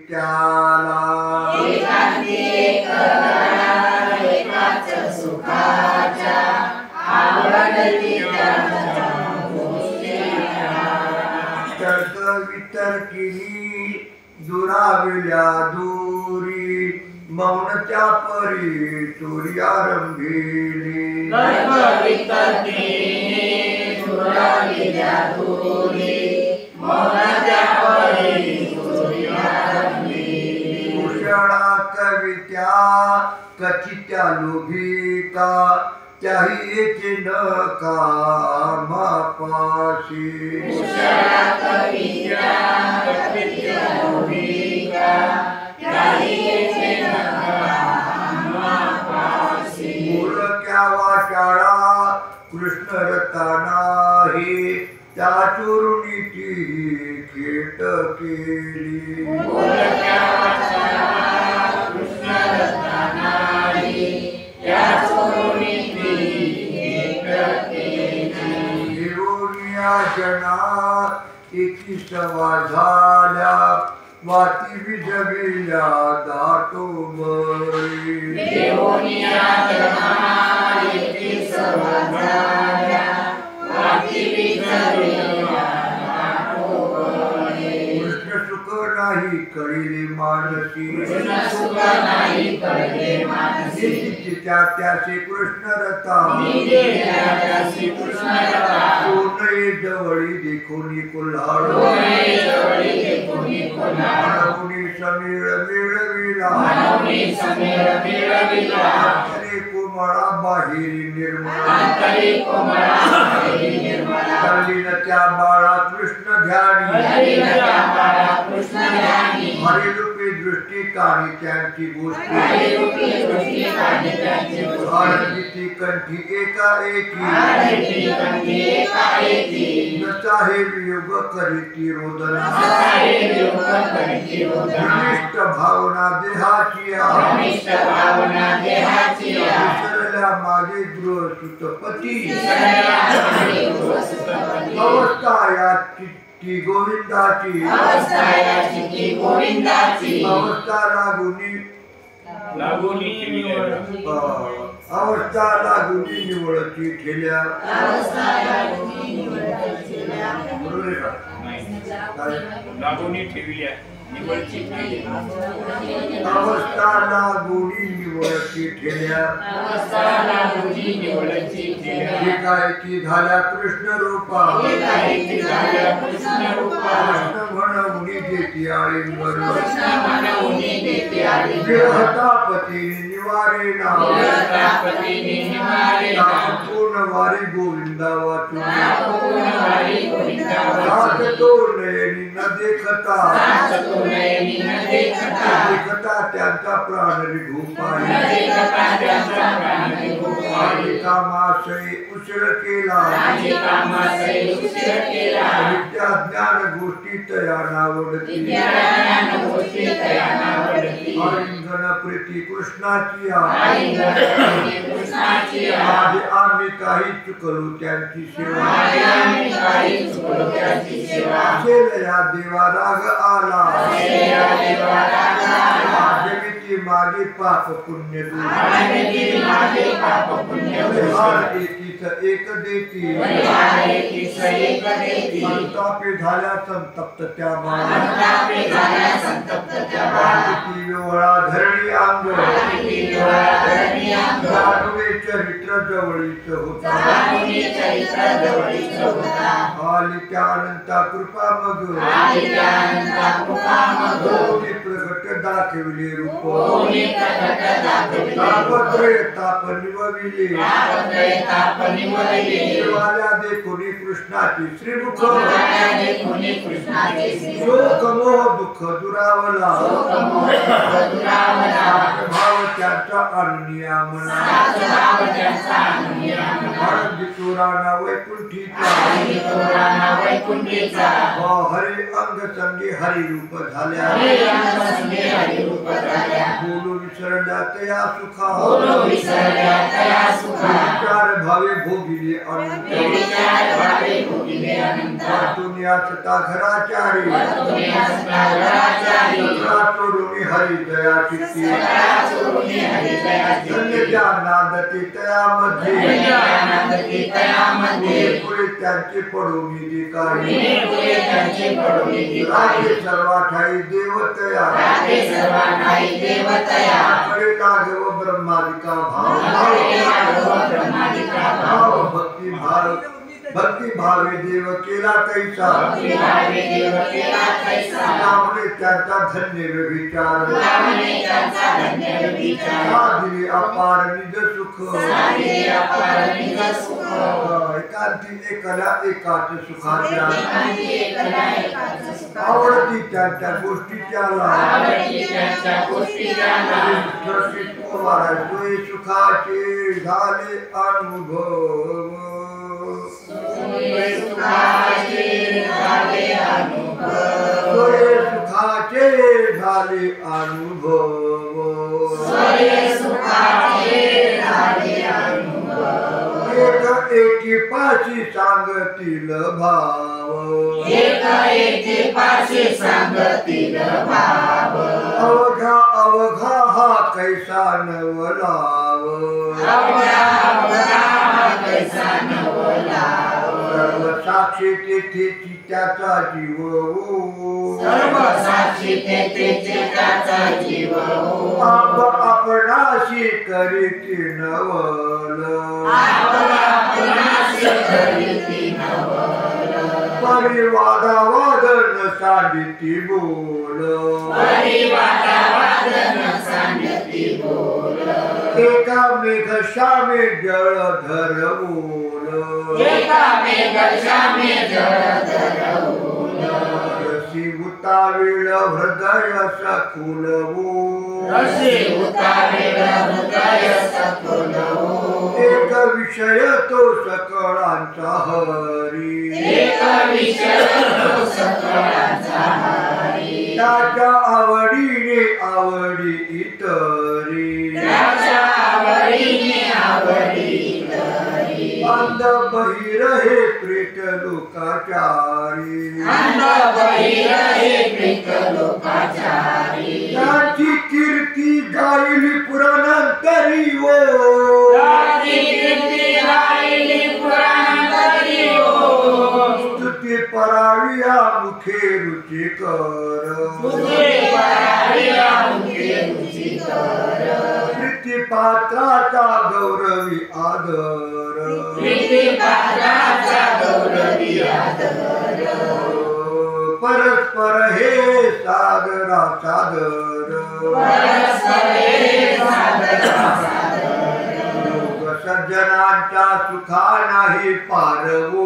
त्याला एकांती एक रडा एकाच सुखाच्या आवडती त्याच्या तर्क वितर्किनी दुराविल्या दूरी मौन त्या परी तुरी आरंभिली तर्क वितर्किनी दुराविल्या दूरी मौन त्या परी तुरी आरंभिली कुशळा कवित्या कचित्या लोभिका त्याही येते न कामापाशी कुशळा कवित्या कचित्या लोभिका त्याही येते न कामापाशी मूलक्या वाचाळा कृष्ण रता नाही त्या चोरुनी ती खेट केली मूलक्या वाचाळा कृष्ण रता नाही त्या चोरुनी जना एकी सवा झाल्या वाती विजविल्या दाटो बळी देवोनिया जना एकी सवा झाल्या वाती विजविल्या दाटो बळी कृष्ण सुख नाही कळिले मानसी कृष्ण सुख नाही कळले मानसी त्या त्याचे कृष्ण रता त्यासी कृष्ण रता कोणये जवळी देखोनी कुल्हाड कोणे जवळी देखोनी कुल्हाड मानवनी समीर मिळविला मानवनी समीर मिळविला अंतरे कोमळा बाहेरी निर्मळा अंतरी कोमळा बाहेरी निर्मळा कल्लीन त्या बाळा कृष्ण ध्यानी हरिण त्या बाळा कृष्ण ध्यानी हरिरूपी दृष्टी काढी त्यांची गोष्टी हरिरूपी दृष्टी काढी त्यांची गोष्टी आनंदिती कंठी एकाएकी आनंदी कंठी एकाएकी नसा हे वियोग करीती रोदन सारे योग करीती रोदन घनिष्ठ भावना देहाची घनिष्ठ भावना देहाची विसरल्या माझे गृह सुतपती विसरल्या माझे गृह सुतपती अवस्था या चित्ती गोविंदाची अवस्था या चित्ती गोविंदाची अवस्था लागुनी अवस्था लागुनी निवळती ठेल्या अवस्था लागुनी निवळती ठेल्या बरोबर आहे का? काय? लागोनी ठेविल्या निवळची ठेविल्या अवस्था लागुनी निवळती ठेल्या अवस्था लागुनी निवळती ठेल्या एकाएकी झाल्या कृष्ण रूपा एकाएकी झाल्या कृष्ण रूपा कृष्ण म्हणून देती आळींवर कृष्ण म्हणूनी देते आली विरहतापती निवारेना विरहतापतीने निवारेना पूर्ण वारी गोविंदा वाचून पूर्ण वारी गोविंदा वाचून सात तो नयनी न देखता सात तो नयनी न देखता देखता त्यांचा प्राण निघू न पाहिजे देखता त्यांचा प्राण निघू पाहिजे कामाशय उशीर केला माझे कामाचे उशीर केला विद्या ज्ञान गोष्टी तया नावडती विद्याज्ञान गोष्टी तया नावडती आलिंगन प्रीती कृष्णाची आलिंगन कृष्णाची आधी आम्ही काही चुकलो त्यांची सेवा आम्ही काही चुकलो त्याची सेवा असेल या देवा राग आला देवा देवा रागा जगती माझे पाप पुण्य दूर आनंदी माझे पाप पुण्य परिहार एकीच एक देती परिहार एकीच एक देती संतापे झाल्या संतप्त त्या बाळा संतापे झाल्या संतप्त त्या बाळा किती वेळा धरणी अंग किती डोळा धरणी अंग जाणवे चरित्र जवळीच होता जाणुनी चरित्र जवळीच होता आली त्या अनंता कृपा मग आली त्या अनंता कृपा मग कोणी प्रगट दाखविले रूप कोणी प्रगट दाखविले तापत्रय ताप निवविले तापत्रय ताप निवडले देवाला देखोनी कृष्णाची श्रीमुख देवाला कोणी कृष्णाचे शोक मोह दुःख दुरावला शोक मोह दुरावला भाव त्याचा अनुनिया मना भाव त्यांचा अनुनिया आनंदी चोराना वैकुंठीचा आनंदी तोरणा वैकुंठीचा हरे अंग संगी हरी रूप झाल्या हरे अंग संगे हरिरूप धार्या बोलू विसरल्या तया सुखा बोलो विसरल्या तया सुखा विचार भावे भोगिले अनंत विचार भावे भोगिले अनंत दुनिया सता घराचारी दुनिया सता घराचारी चोरुनी हरी दया चित्ती चोरुनी हरी दया चित्ती ज्ञानादती तयामध्ये ज्ञानादती तयामध्ये पुढे त्यांची पडून काही पुढे त्यांची पडून राजे सर्वाठाई देवतया राजे सर्वाठाई देवतया कडे लागव ब्रह्मादिका भाव भक्ती भावे देव केला तैसा त्यामुळे त्यांचा धन्य विचार दिले अपार निज सुख एकांती एकला एकाच सुखाच्या आवडती त्यांच्या गोष्टीच्या सोय सुखाचे झाले अनुभव सोय सुखाचे झाले अनुभव एक एकी पाशी सांगतील भाव अवघा अवघा हा कैसा नवलाव सर्व साक्षी तेथेची त्याचा जीव आपणाशी करीती नवल परिवादावादन सांडिती बोल एकामेघ श्यामे जळधर बोल रसी उताविळ हृदय सखुल एक विषय तो सकळांचा हरी त्याच्या आवडीने आवडी इतरी अंध बहिर हे प्रेत लोकाचारी त्याची कीर्ती गायली पुराणांतरी स्तुती पराविया मुखे रुचिकर प्रीती पात्राचा गौरवी आदर परस्पर हे सादरा सादर योग सज्जनांच्या सुखा नाही पारवो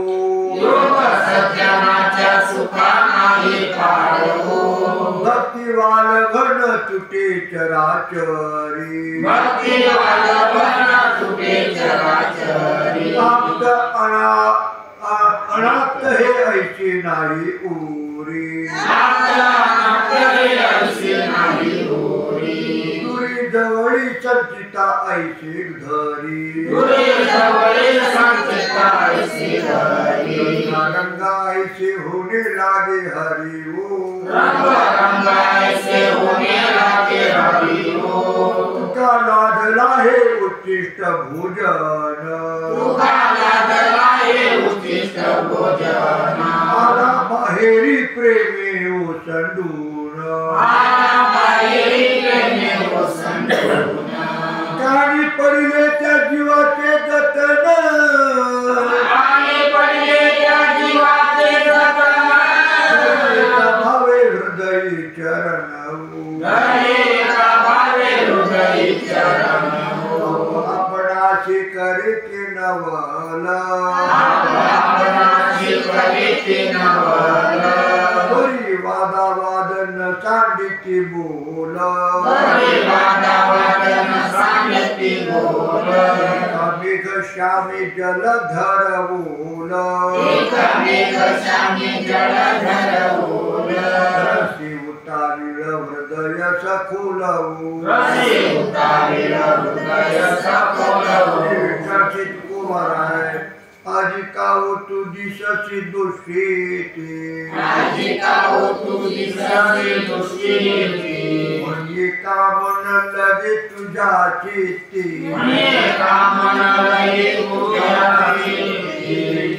भक्तिवाल घन तुटे चराचरी आप्त अनाप्त हे ऐशी नाही उरी दुरी जवळी संचिता ऐशी धरी रंगा ऐसे होणे लागे हरी तुका लादला हे उच्चिष्ट भोजन आला बाहेरी प्रेमे ओसंडून कानी पडले त्या जीवाचे जतन भावे हृदय चरण आपणाशी करीती नवल परिवादावादन सांडिती बोल मेघ श्यामी जलधर बोल रसी उतारिल हृदय सखोलवू विकसित कुमाराय आजी काऊ तू दिससी दुष्टीती म्हणजे कामन लगे तुझ्या चित्ती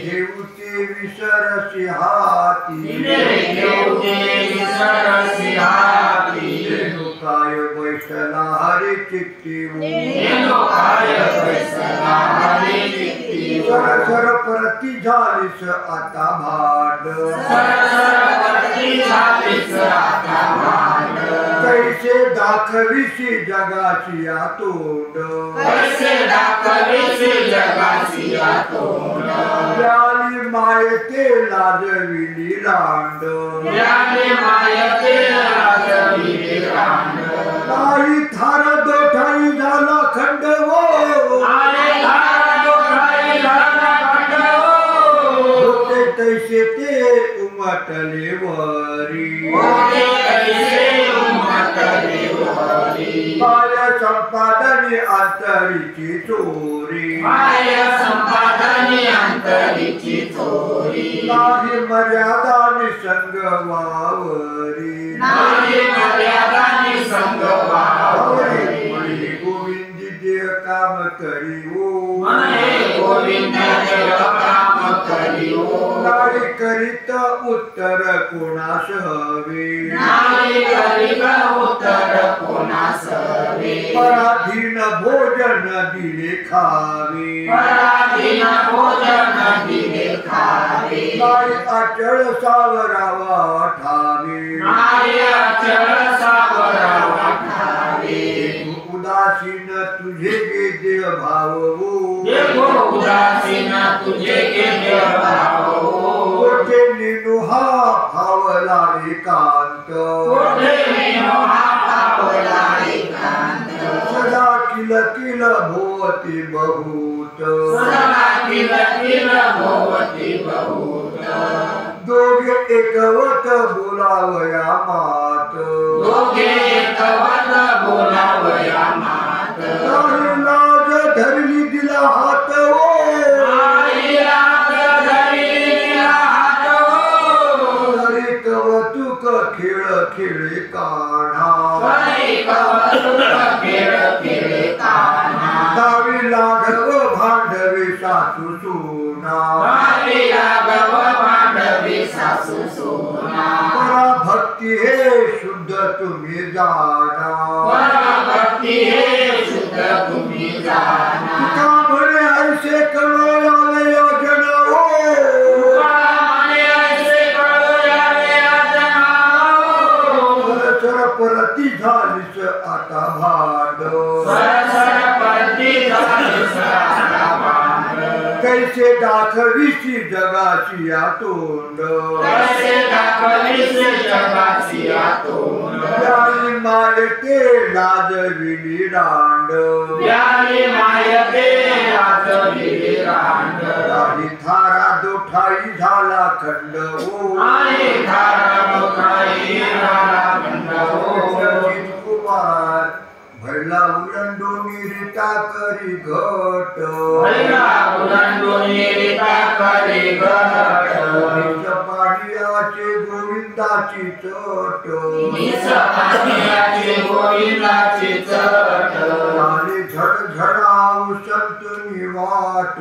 घेऊते विसरसी हाती काय बैसला हरे चित्ती सर परती झालीस आता भाड कैसे दाखविसी जगाची तोंड याली मायते लाजविली रांड काही थार दोठाई झाला खंडवो होते तैसे ते उमटले वरी माय संपादने अंतरीची चोरी नाही मर्यादा निसंग वावरी गोविंद देव काम करीवो नाही करीत उत्तर कोणास हवे पराधीन भोजन दिले खावे नाही अचळ सावरावा ठावे उदासीन तुझे गे देव भाववो कोठे नेनु हा भावला एकांत सदा किल किल भोवती बहुत दोघे एकवत बोलावया मात काही लाज धरली दिला हात तरी कवतुक खेळ खेळे काढा दावी लाघव भांडवे सासू सोना पराभक्ती हे शुद्ध तुम्ही जाणा तुका म्हणे ऐसे कळवयावे योजना सर परती झालीस आता भाड कैसे दाखविसी जगाची तोंड याली मायते लाजविली रांड याली थारा दोठाई झाला खंड कुमार भरला उलंडोनी रिता करी घट पाणियाचे गोविंदाची चट झाले झडझडाऊ संत निवाट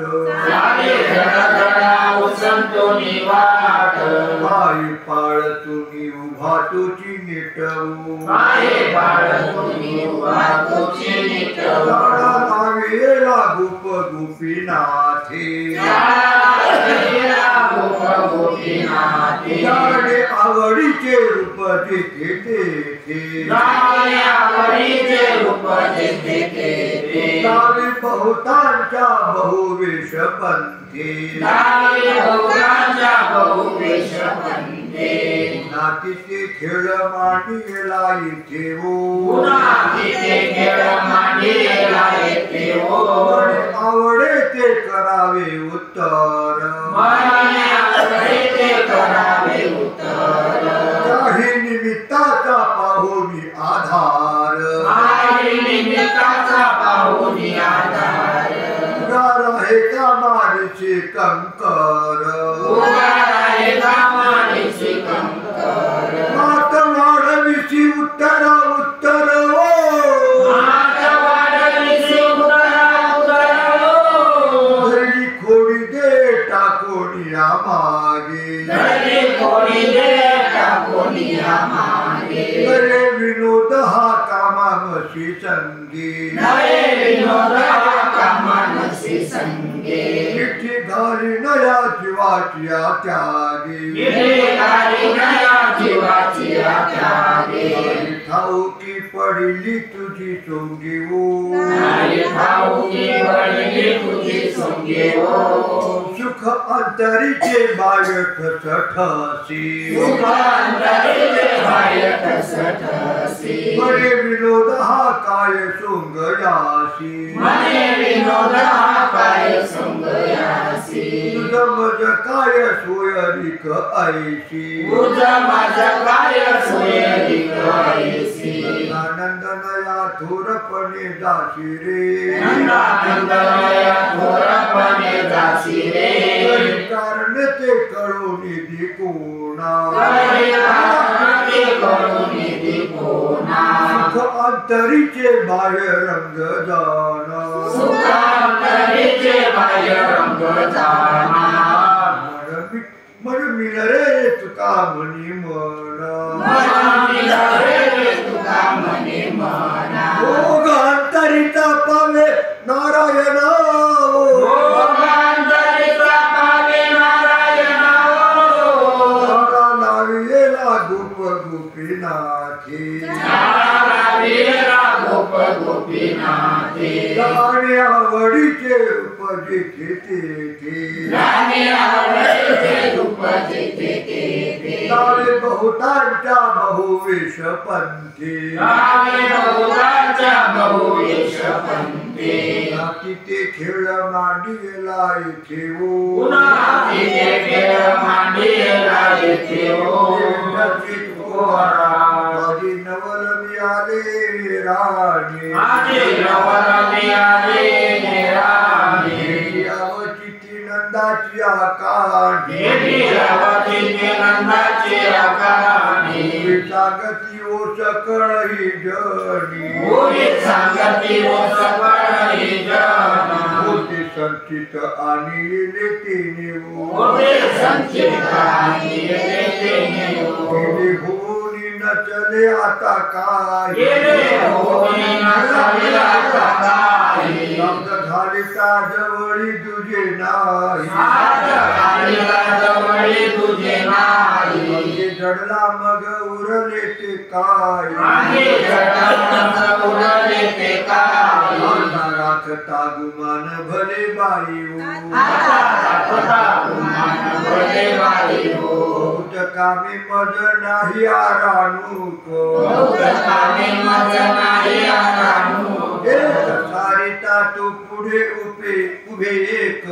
आई पाळ तुम्ही उभा तुझी नेटवू लावेला गोप गोपीनाथे जाणे आवडीचे रूप जेथे तेथे लावे बहुतांच्या बहुवेश पंथे नातीचे खेळ मांडीला इथे आवडे ते करावे उत्तर काही निमित्ताचा पाहुनी आधार आई निमित्ताचा पाहुनी आधार उगार आहे का मारीचे कंकर उगार आहे का मारीचे कंकर मात वाढविसी उत्तर उत्तर मात वाढविसी उत्तर धरली खोडी दे टाकोनी मागे धरली खोडी दे टाकोनी मागे नरे विनोद हा कामामशी संगी नरे विनोद हा कामामशी संगे मिठी घाली नया जीवाची त्यागी मिठी घाली नया जीवाची त्यागी ठाऊकी पडली तुझी सोंगी ठाऊकी पडली तुझी सोंगी सुख अंतरीचे बाह्य ठसठसी सुख अंतरीचे बाह्य ठसठसी मने विनोद हा काय सोंग यासी मने विनोद हा काय सोंग यासी तुझ मज काय सोयरिक ऐशी तुझ मज काय सोयरिक ऐशी नंदनया थोरपणे जाशी रे नंदनया थोरपणे जाशी रे कारण ते कळून निधी कोणा सुख अंतरीचे बाह्य रंग जाना मन मिळ रे तुका म्हणी म्हणा भोग अंतरीचा पावे नारायण गोप गोपीनाथी जाणे आवडीचे उपजे तावे बहुतांच्या बहुवेश पंथी ते खेळ मांडीला ठेवू माझी नवल मिळाले राणी अवचिती नंदाची आकाणी सांगती ओ सकळ ही जणी संचित आणि लेते होनी न चले आता काय शब्द झाले का जवळी तुझे नाही जडला मग उरले ते काय राखता गुमान भले बाई बहुत कामी मज नाही आराणूक एक सारिता तो पुढे उभे एक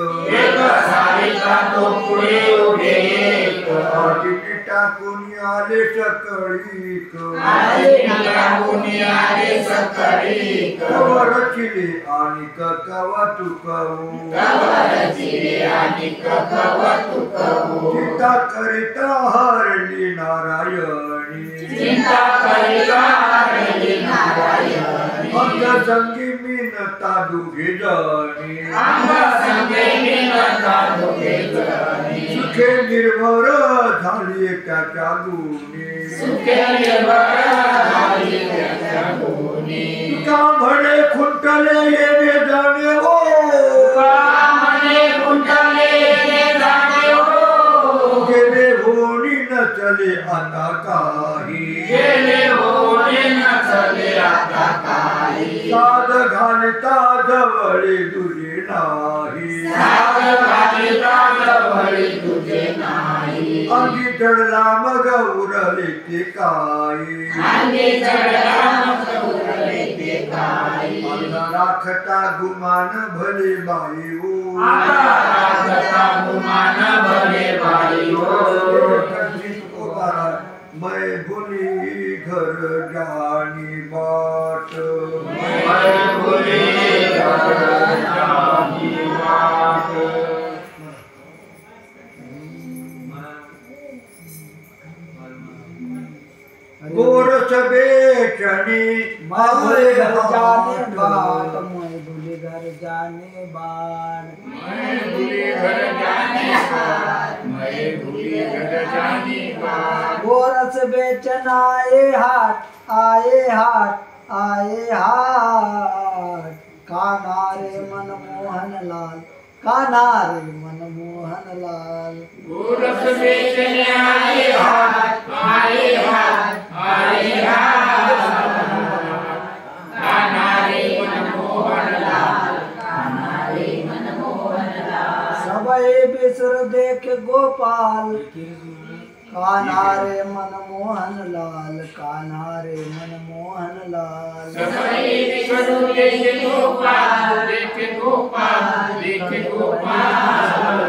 टाकून आले सकळीक रचिले आणि चिंता करिता हरली नारायणी अंग संगी मीनता दुघे जणी सुखे निर्भर झाली त्याच्या गुणी तुका म्हणे खुंटले येणे जाणे गेले होणी न चले आता काही साध घालता जवळे तुझे नाही अंगी चढला मग उरले ते काही राखता गुमान भले बाई मैं बोली घर जानी बाट मैं भूली घर जानी बाट गोरस बेचनी मैं भूले घर जाने बाट मैं भूले घर जाने बाट मैं भूले घर जाने बात मैं भूले घर जाने बात गोरस बेचन आए हाट कान्हा रे मनमोहन लाल कान्हा रे मनमोहन लाल गोरस बेचने आए हाथ कान्हा रे मनमोहन लाल सबे बिसर देख गोपाल कान्हा रे मनमोहन लाल कान्हा रे मनमोहन लाल सबई विष्णु देखे गोपाल देखे गोपाल देखे गोपाल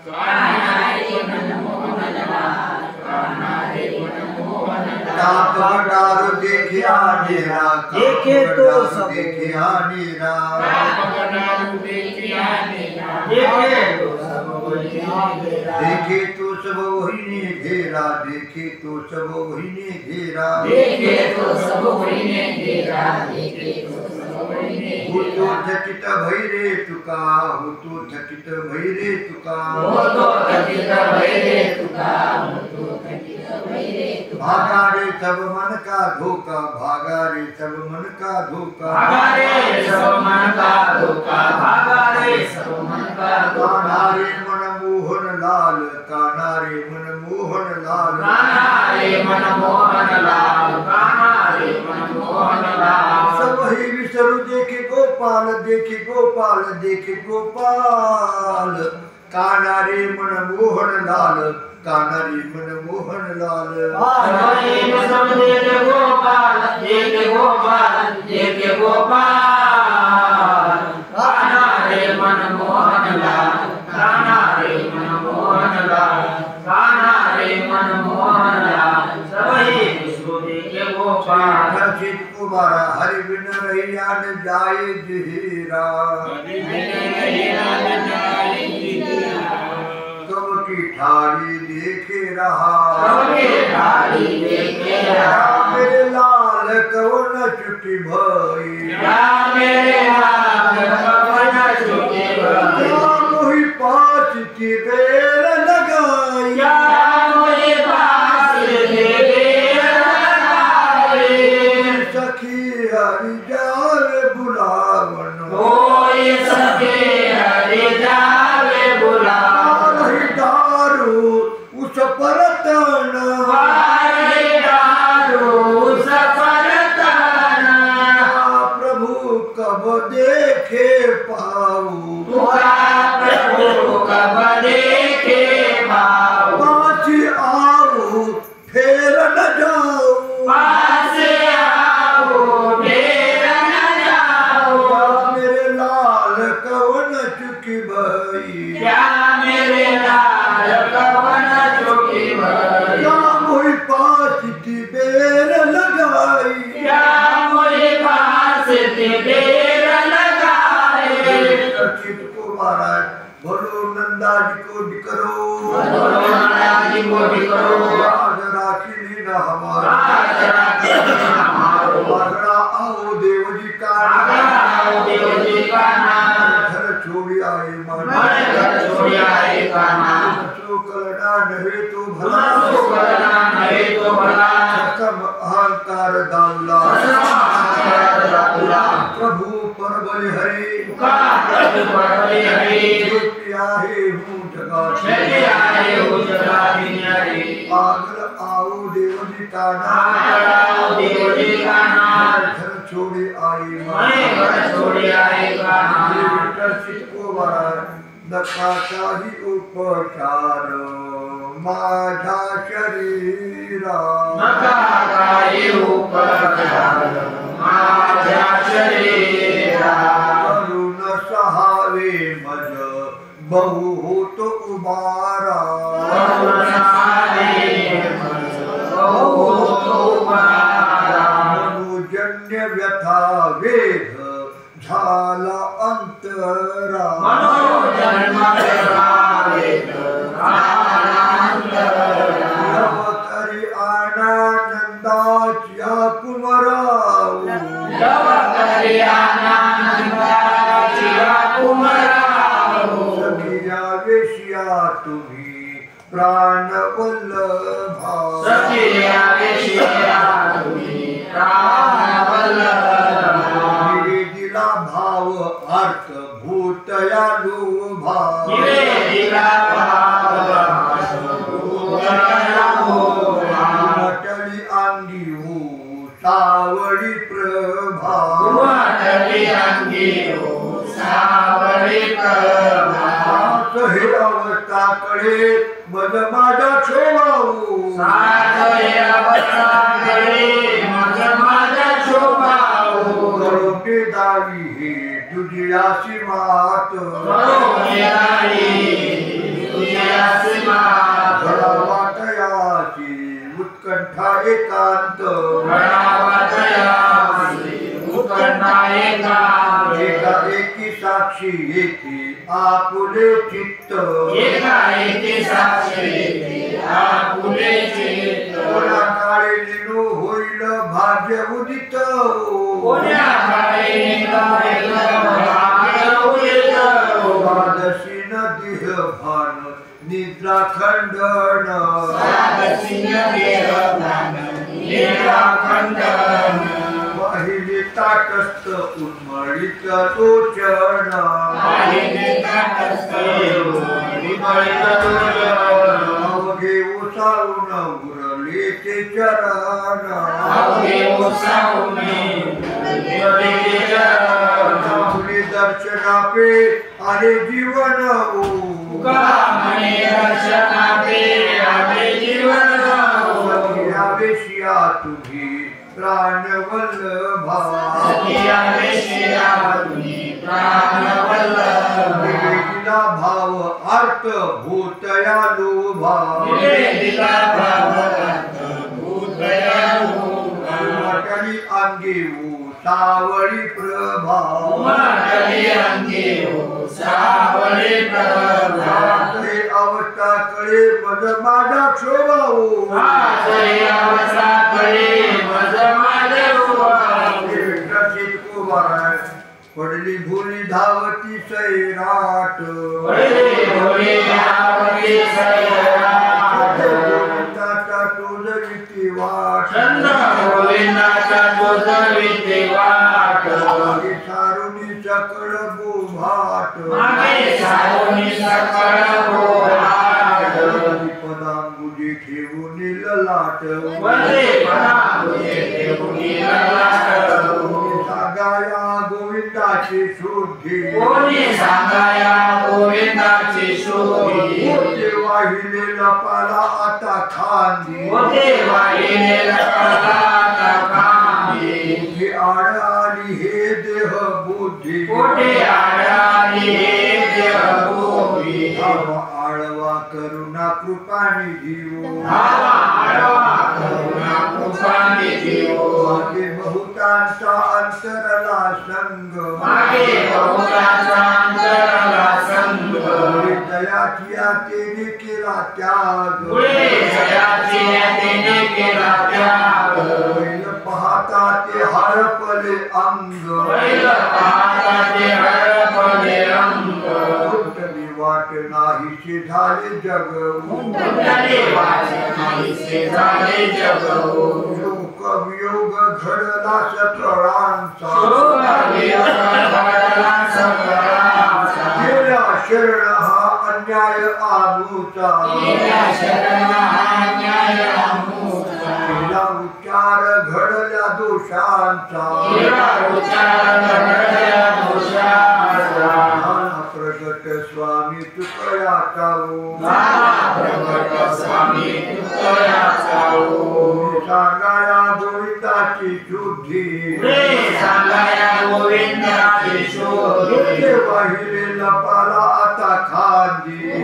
कान्हा रे मनमोहन लाल कान्हा रे मनमोहन लाल ताप डार देखिया नेरा देखे तो सब देखिया नेरा बाबनारू देखिया नेरा देखे तो सब बोलिया मेरा देखे तो सब वही ने घेरा देखे तो सब वही ने घेरा देखे तो सब वही ने घेरा देखे तो सब वही ने हो तो थकित भई रे तुका हो तो थकित भई रे तुका वो तो थकित भई रे तुका वो तो थकित भई रे तुका भागा रे सब मन का धोखा भागा रे सब मन का धोखा भागा रे सब मन का धोखा भागा रे सब मन का धोखा कान्हा रे मनमोहन लाल कान्हा रे मनमोहन लाल कान्हा रे मनमोहन लाल कान्हा रे मनमोहन लाल सब ही विसरु देखे गोपाल देखे गोपाल देखे गोपाल कान्हा रे मनमोहन लाल कान्हा रे मनमोहन लाल सबई सब देखे गोपाल देखे गोपाल देखे गोपाल कान्हा रे मनमोहन लाल कान्हा रे मनमोहन लाल कान्हा रे मनमोहन लाल सबई विष्णु देखे गोपाल हर्षित कुमारा हरि बिन रैया न जाए जिहीरा कब की ठाड़ी देखे रहा सबके ठाड़ी देखे रहा मेरे लाल कवन चुकी भई या मेरे हाथ कवन चुके भई मोहि पास की बेर लगाई या मोहि पास के बेर लगाए सखी हरि जावे बुलावन कोई सके हरि जावे बुलावन नहीं दारू उस पर तना वारे दारू सफर ताना प्रभु कब देखे पाऊ तुका प्रभु कब देखे पाओ पाछी आओ फेर न जाऊ पास आओ फेर न जाओ मेरे लाल कवन चुकी भई क्या मेरे लाल कवन चुकी भई या मोहि पास की बेर लगाई क्या मोहि पास ते बेर लगाए चित को महाराज बोलो नंदा जी को करो बोलो नाराजी मोहि करो राज राखी लीना हमारा राज राखी हमारो आगरा आओ देव जी का आगरा देव जी का नाम घर छोड़ी आए मन मैं घर छोड़ आए का नाम सो कलना नहे तो भला सो करना नहीं तो भला सब अहंकार दाउला प्रभु पर बलि हरि का प्रभु परमे हरि आए हूँ जगह चले आए हो जगा दुनियारे आगर आओ देव जी का आगरा देव जी का नाम घर छोड़े आए मैं घर छोड़ आए का नाम को नकाशाही उपचार माझा शरीरा नका काय उपचार माझ्या शरीरा करुण सहावे मज बहु होत उबारा करुणा दे बहु तो जन्य व्यथा वेग झाला अंतरा तरी आनंदाच्या कुमराव सखिया वेशिया तुम्ही प्राणवल्लभा दिला भाव अर्थ भूतया लोभा अटली अंगी हो सावळी प्रभा हे अवस्थाकडे मज माझा शोभाऊ करोके दावी हे तुझी आशी मात घडावातयाची उत्कंठा एकांत एका एकी साक्षी येते आपुले चित्त कोणा काळे निनो होईल भाग्य उदित द्वादशी देह भान निद्रा खंडन वाहिले ताटस्थ उन्मळीत लोचन अवघे ओसावून उरले ते चरण आपले दर्शनापे आले जीवन वेशिया तुम्ही प्राणवल्लभा दिला भाव अर्थ भूतया लोभा अटली अंगे हो सावळी प्रभा हे अवस्थाकडे मज माझा शोभाऊ पडली भोली धावती सैराट तोलविती वाट सारुनी सकळ बोभाट पदांबुजी ठेवून ललाट सांगाया गोविंदाची शुद्धी वाहिले लपाला आता खांदी आड आली हे देह बुद्धी आळवा करुणा कृपानिधी मागे बहुतांचा अंतरला संग दयाची तेने केला त्याग बैल पाहता ते हरपले अंग कुठली वाट नाहीशी झाले जग योगवियोग घडला सतरांचा गेला शरण हा अन्याय आमूचा केला उच्चार घडल्या दोषांचा प्रगट स्वामी तुकया सांगाया गोविंदाची शुद्धी वाहिले लपाला आता खांदी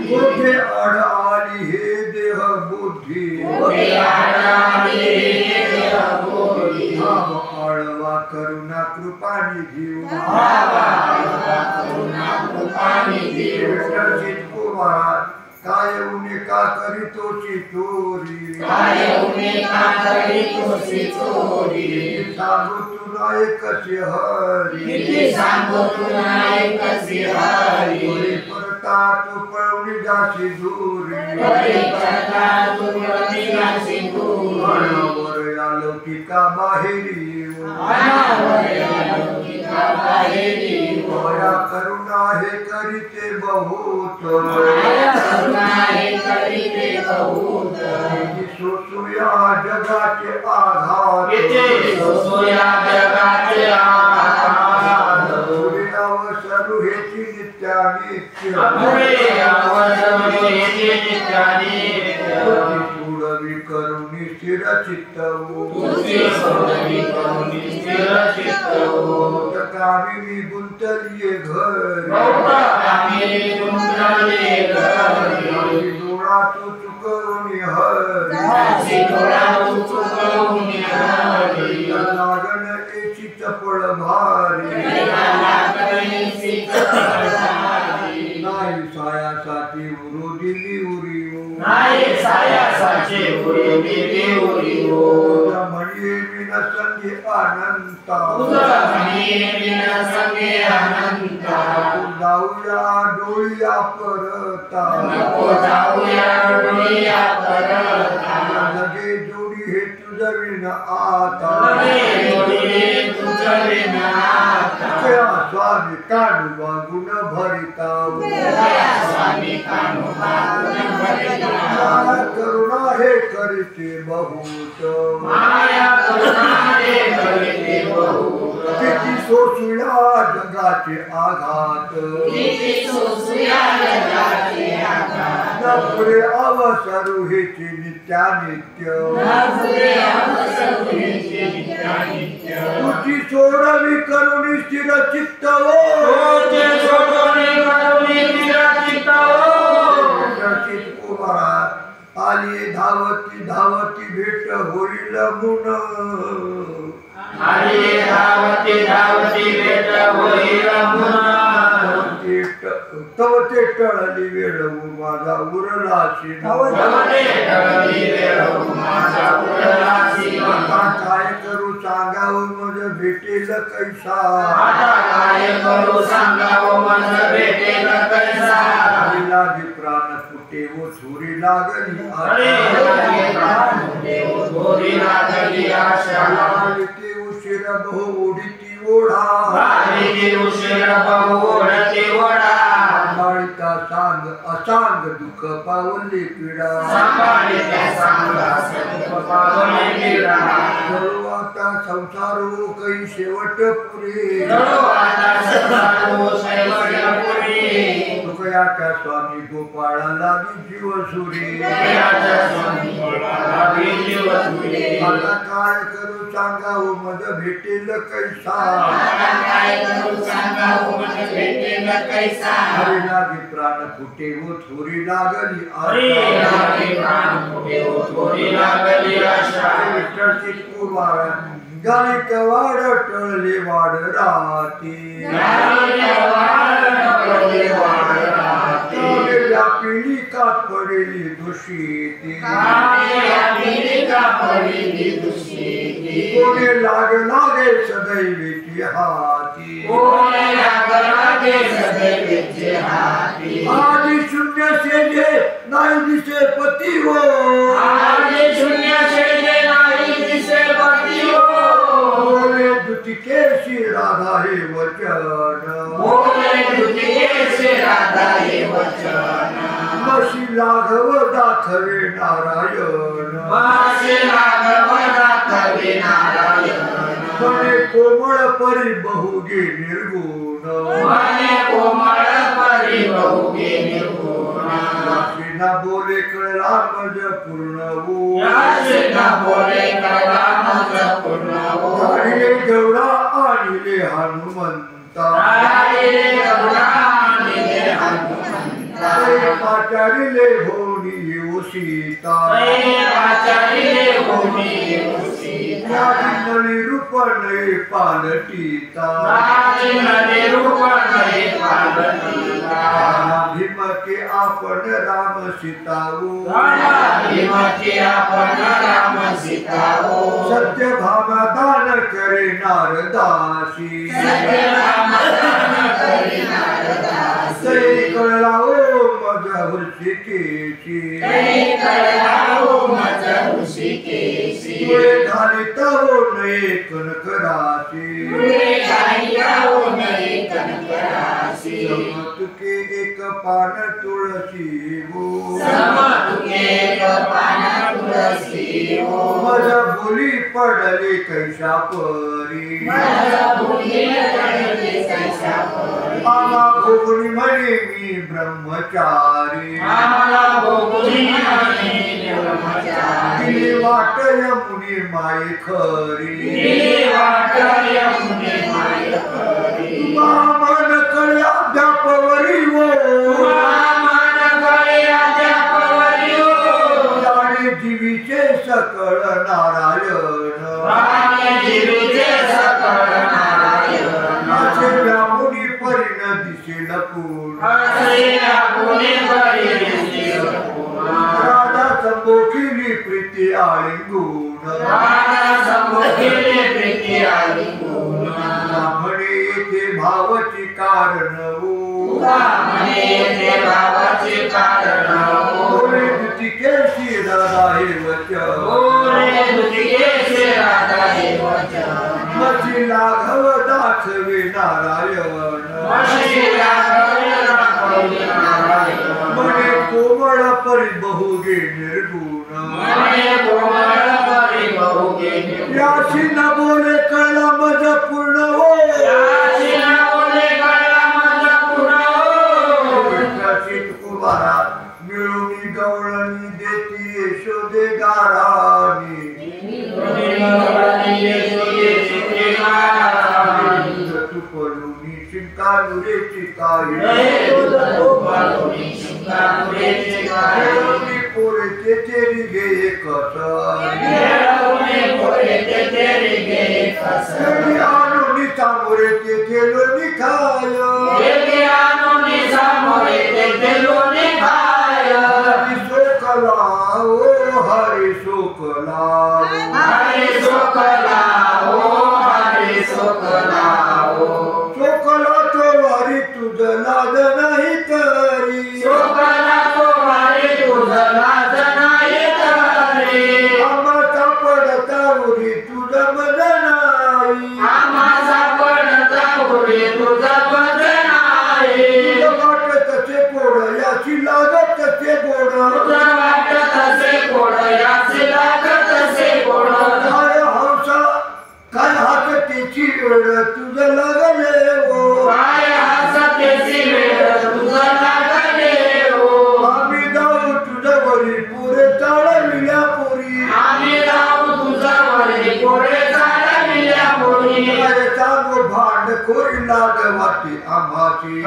कुठे अड आली हे देह बुद्धी कृपानिधी कृपानिधी विठ्ठल कुमारा काय उणे का करीतोची चोरी सांगू तुला एकचे हरी परता तू पळवली जाशी दूरी अनावर या लौकिका बाहेरी माया करुणा हे करीते बहुत सोसूया जगाचे आघात अवसरू हेची नित्यानित्य सोडवी करुणी स्थिर चित्तवू कामी मी गुंतलिये घरी डोळा तू चुकवून हरी लागण एची चपळ भारी नाही सायासाठी उरू दिली उरी म्हणे विन संगे अनंता जाऊया डोळ्या परता लगे जोडी हे तुझं विण आता स्वामी काढू गुण भरिता करुणा हे करीते बहुत किती सोसूया जगाचे आघात पुढे अवसरू हेचे नित्यानित्य तुझी सोडवी करुणी स्थिर चित्त कुमारा आली धावती धावती भेट होईल मुन तव ते टळली वेळ माझा उरलाशी काय करू सांगावं मज भेटेल कैसा लागे प्राण फुटे वो छुरी लागली ते उशीर बहु उडीती ओढा सांभाळिता सांग असांग दुःख पावली पीडा आता संसारो काही शेवट पुरे तुकयाच्या स्वामी गोपाळाला जीव सुरे आता काय करू सांगावं मज भेटेल कैसा हरी लागे प्राण फुटे वो थोरी लागली विठ्ठलची कुमारा गाली कवाड टळले वाड राहते व्यापिली का पडेली दूषिती कोणे लाग लागे सदैवेची हाती आदि शून्य से जे नाही दिसे पती हो बोले दुतिकेशी राधा हे वचन मशी लाघव दाखवे नारायण मने कोमळ परी बहुगे निर्गुण ना बोले कळला मज पूर्ण आणिले गौडा आणिले हनुमंता पाचारिले होनी येऊ सीता वाचरिले भूमी सीता नली रूप नहीं पालटीता रूप नहीं पालटीता भीम के आपण राम सीताऊ भीम के आपण राम सीताओ सत्य भाव दान करे नारदासी कळला ओ मज हृषिकेशी घालित हो नये कनकराशी तुके एक पान तुळसी मज बोली पडले कैशा परी आमा भोगणी म्हणे मी ब्रह्मचारी दिली वाट यमुनी माय खरी मामन कळ्या अध्यापवरी वो जाणे जीवीचे सकळ नारायण असे व्यामुनी परिण दिसेल पूर्ण राधा संभोगिनी प्रीती आळिंगून म्हणे येथे भावाची कारण बोले दुतिके शिराधा हे वचन मसी लाघव दासवे नारायण म्हणे कोमळ परी बहुगे निर्गुण याशी न बोले कळला मज पूर्ण हो कुमारा मिळून गवळणी देती यशोदे गारानी तुपलुनी चिंकानुरे चिकाई पोरे ते तेरी गे कसरी आणूनी चांगोरे ते तेलो निखाय हरि शोकला शोकला तो वारी तुझ लाज नाही तरी आम्हा पडता उरी तुझ मज नाही वाट तसे पोड याची लागत तसे गोड काय हात त्याची वेळ तुझ लागले हो आम्ही जाऊ तुझ्या वरी पुरे चाळविल्या पोरी काय चांगो भांड खोरी लाग वाटी आम्हाची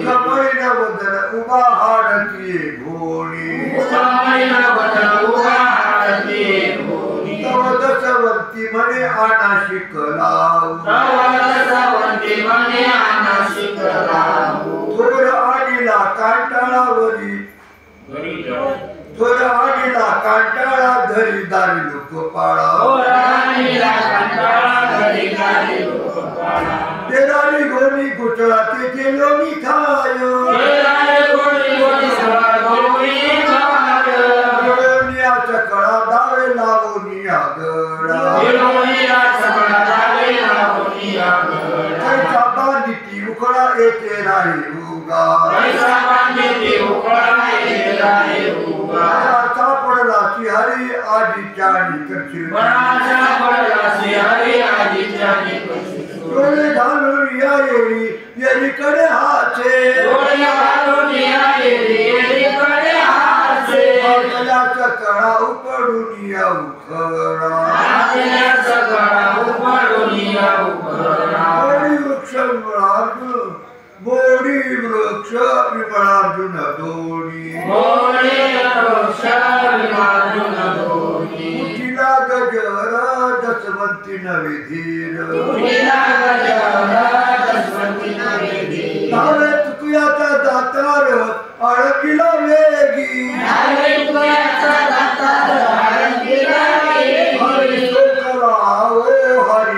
कमळीन वदन उभा हाडती घोणी तव दशवंती म्हणे आणा शिकलाऊ थोर आणिला कांटाळावरी थोर आणिला कांटाळा घरी दारी लोक पाळा तेरारी गोणी गुटळा ते गेलो निखाय कळा दावे लावून कैसा बांधिती उकळा येते राही उगा सापडला हरी आजी चाणी करशील डोळे घालून या येळी येरीकडे हाचे कळा उपडून या उखळा वृक्ष बोरी वृक्ष विमलार्जुन दोणी उठिला गजर दसवंती नवे धीर धावे तुकयाचा दातार अडकिला वेगी हरी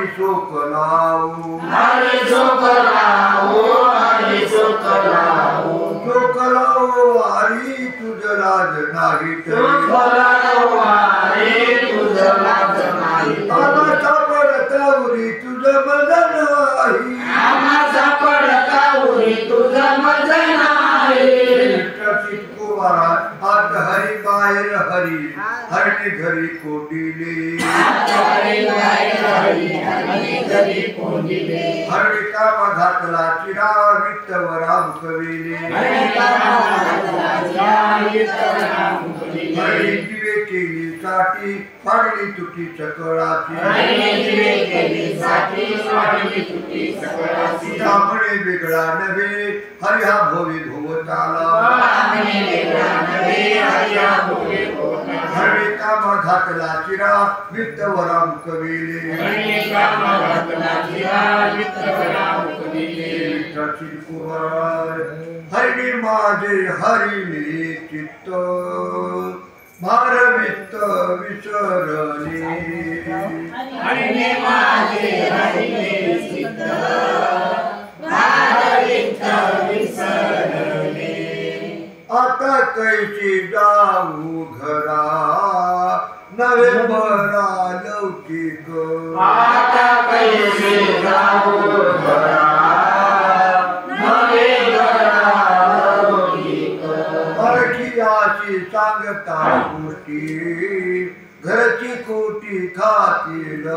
शोकलाओ हरी तुझ लाज नाही आम्हा सापडता उरी तुझ मज नाही आज हरी बाहेर हरी हरणी घरी कोंडिले हरणी कामा घातला चिरा वित्तवरा मुकविले हरणी दिवे केली साठी फाडली तुटी चकळाची म्हणे वेगळा नव्हे हरी हा भोवी भोवताला हरणी कामा घातला चिरा वित्तवरा मुकविले हरिणी माझे हरिणी चित्त भारवित्त विसरले आता कैची जाऊ घरा नवे बरा लौकिक अशी सांगता गोष्टी घरची कोटी खातील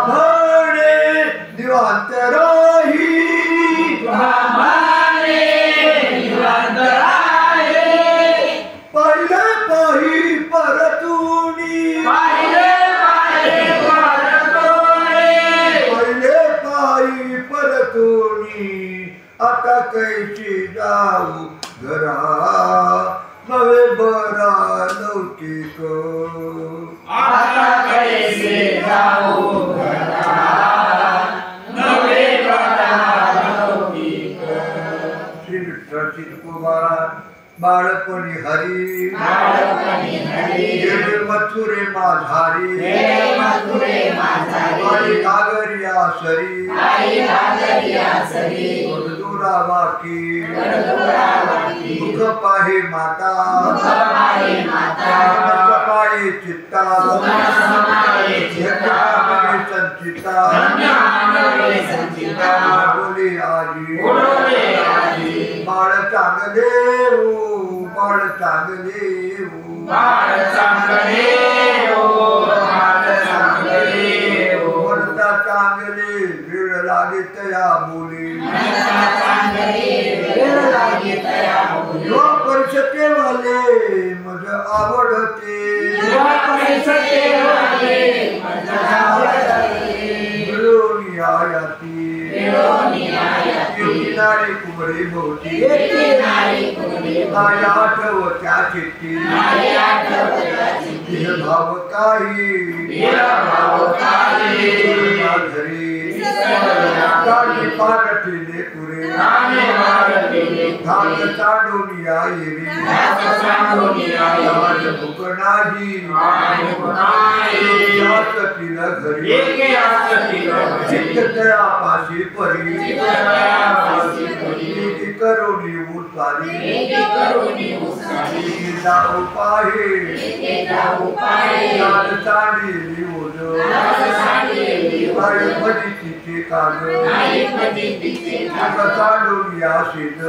म्हणे दिवांत राही पहिले पाही परतुनी पहिले पाही परतुनी आता कैची जाऊ घरा नवे बरा लौकिक श्री विठ्ठल चितकुमार बाळपणी हरी गेले मथुरे माझारी आई घागरिया सरी दुरा वाकी मुख पाहे माता पाहे चित्ता संचिता बोली आजी बाळ चांगले बाळ चांगले म्हणता चांगले वेळ लागे तया बोली परिषदे वाले मज आवडते मिळून आयाती किनारी कुमरी भोवती आया आठवत्या चित्ती भाव काही घरी काळी पारठीले पुरे धाक चांडोनिया येवी भूक नाही तिला घरी चित्त तळापाशी परी करोनी उतारी उपाये चांडली ओझ भजीचे काग चांडोनिया शेत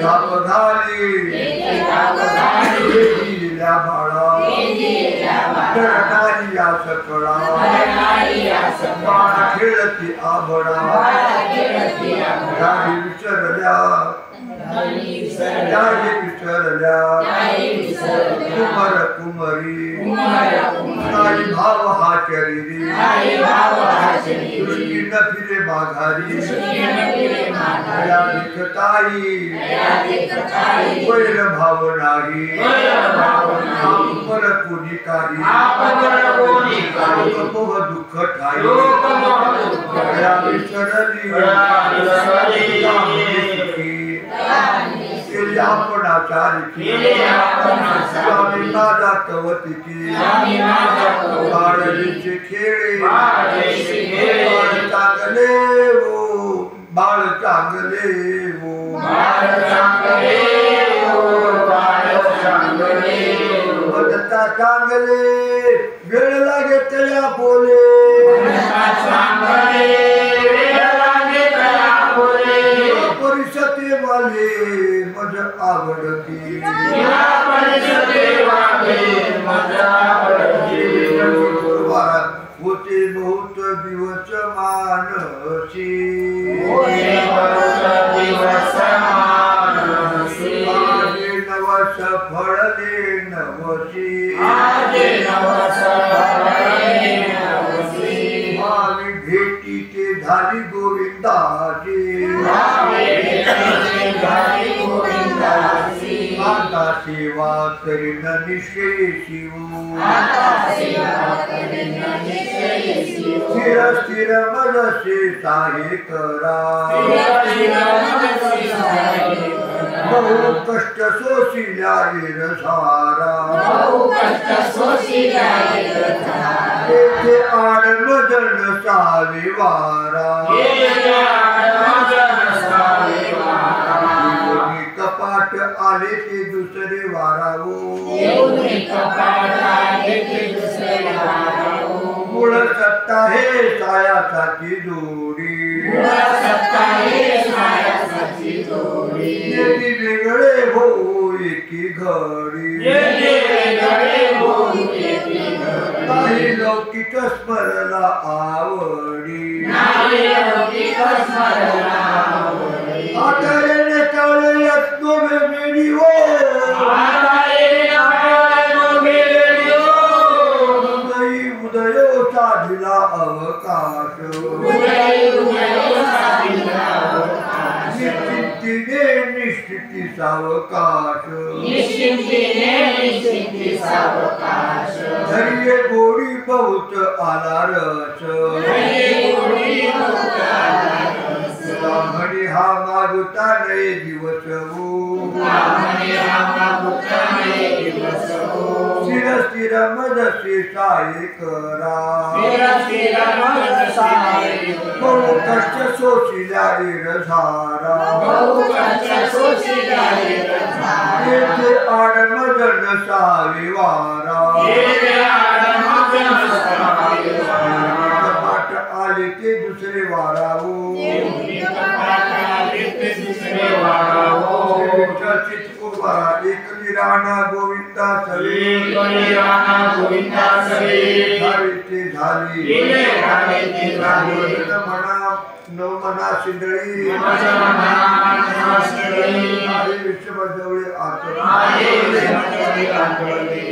धाप घाले बाळा करणारी सकळा खेळती आबडा गाडी विसरल्या त्याही विसरल्या कुमार कुमारी काही भाव हा शरीरी दृष्टी न फिरे माघारी या दिखताई वैर भाव नाही पर कोणी काही मोह दुःख ठाई या विसरली केली आपण आचारिकी स्वामी माझा कवतिकी बाळलीचे खेळे बाळ चांगले हो बाळ चांगले हो मदता चांगले वेळ लागे तया बोले परिषदे वाले मज आवडती होते बहुत दिवस मानसी नवस फळले नवसी मावी भेटी ते झाली गोविंदाची आता सेवा करीन निश्चय शिव स्थिर स्थिर मनसे साहे करा बहु कष्ट सोशिल्या सारा तेथे आडमजन सावे वारा कपाट आले ते दुसरे वारावो मूळ सत्ता हे सायासाठी जोडी नेती वेगळे हो एकी घडी काही लौकिक स्मरला आवडी आता येणे चाले यत्नो मेडी हो उदयो साधिला अवकाश निश्चितीने निश्चिती सावकाश धैर्य गोडी बहुत आला रस म्हणे हा मागुता नये दिवस स्थिर स्थिर मजसे साये करा बहु कष्ट सोशिल्या सारा येथे आडमजन सावे वारा कपाट आले ते दुसरे वारावो एक निराणा गोविंदा सवे म्हणा न मना शिंदळी विश्वजवळे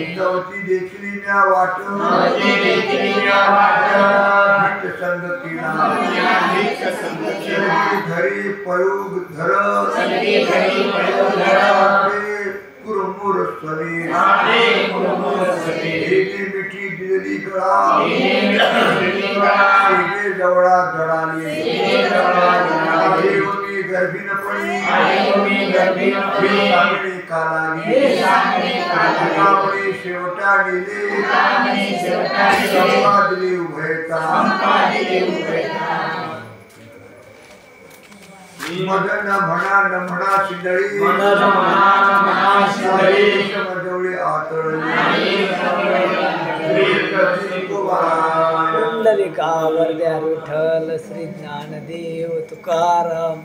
आतवती देखली न्या वाट संगतीला धरी पयोग धर कुरमुर सरी मिठी दिलेली गळा जवळा जळाली गर्भीनपणी कालागी शेवटा गेले संपादली उभयता मदन म्हणा न म्हणा शिंदळी जवळे आतळली कुंडलिका वरद्या विठ्ठल श्री ज्ञानदेव तुकाराम